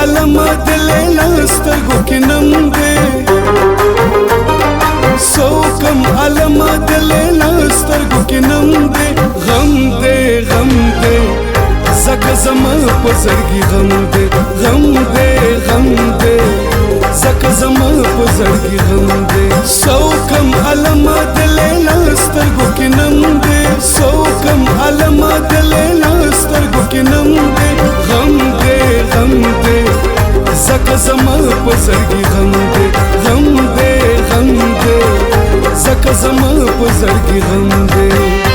علما دلیلا سترګو کې نم دی سو کم علما دلیلا سترګو کې نم دی غم دی غم دی زکه زما په زړګي غم دی غم دی غم دی زکه زما په زړګي غم دی سو کم علما دلیلا سترګو کې نم دی سو کم علما دلیلا سترګو کې نم دی غم دی غم دی زکه زما په زړګي غم دی غم دی غم دی زکه زما په زړګي غم دی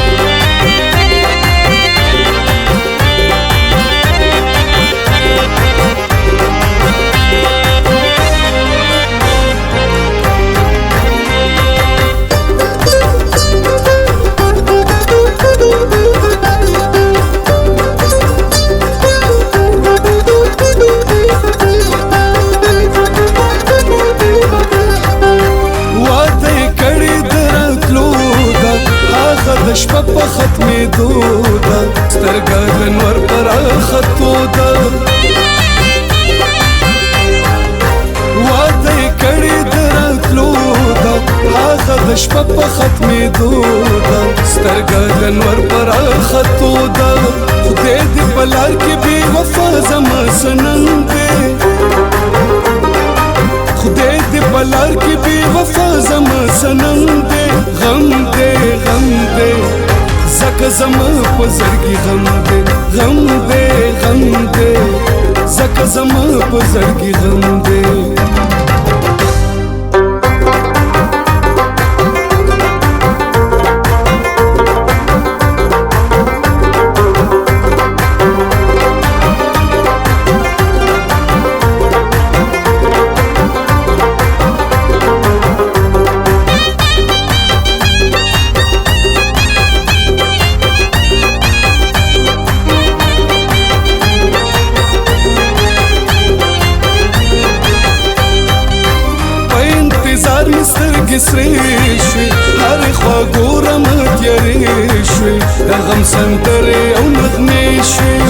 شپه په ختمېدو ده سترګه د نور پر اخښتو ده واده یې کړې د راتلو ده هغه د شپه په ختمېدو ده سترګه د نور پر اخښتو ده خدای دې په لار کې بې وفا زما صنم دی خدای دې په لار کې بې وفا زما صنم دی غم دی غم دی زکه زما په زړګي غم دی غم دی غم دی زکه زما په زړګي غم دی سترګې سرې شوې هرې خوا ګورم تیارې شوې د غم سندرې او نغمې شوې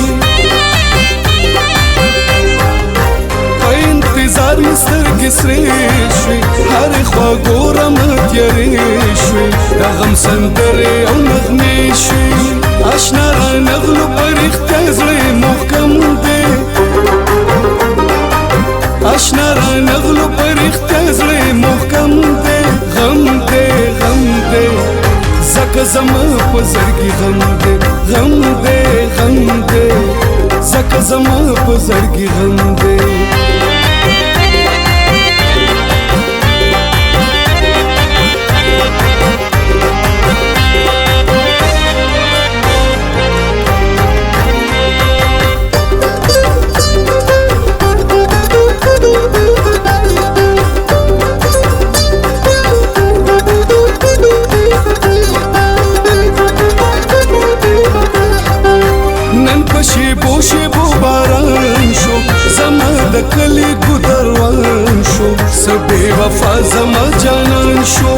په انتظار مې سترګې سرې شوې هرې خوا ګورم تیارې شوې د غم سندرې او نغمې شوې اشنا رانغلو په رښتیا زړه محکم دی اشنا رانغلو په رښتیا زړه محکم دی غم دی غم دی زکه زما په زړګي غم دی غم دی غم دی زکه زما په زړګي غم دی شیبو شیبو باران شو زما د کلی ګودروان شو سبې وفا زما جانان شو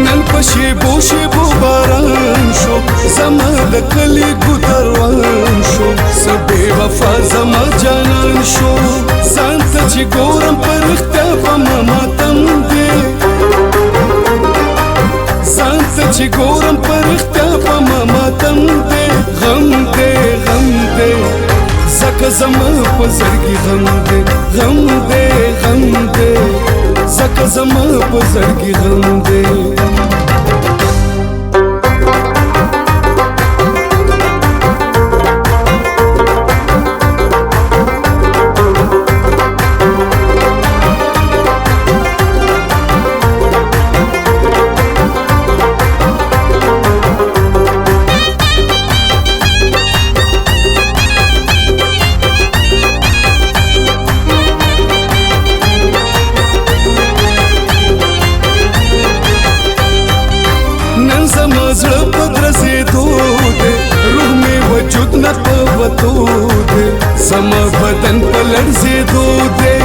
نن په شیبو شیبو باران شو زما د کلی ګودروان شو سبې وفا زما جانان شو ځان ته چې ګورم په رښتیا په ما ماتم دی ځان ته چې ګورم په رښتیا په ما ماتم دی غم دی غم دی زکه زما په زړګي غم دی غم دی غم دی زکه زما په زړګي غم دی زړه په درزېدو دی روح مې وجود نه په وتو دی زما بدن په لړزېدو دی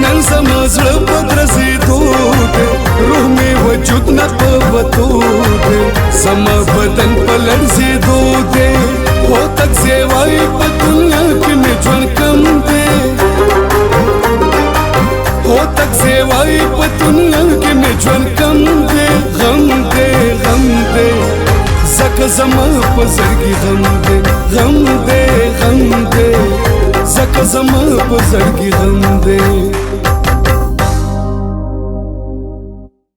نن زما زړه په درزېدو دی روح مې وجود نه په وتو دی زما بدن په لړزېدو زما په زړګي غم دې غم دې غم دې زکه زما په زړګي غم دې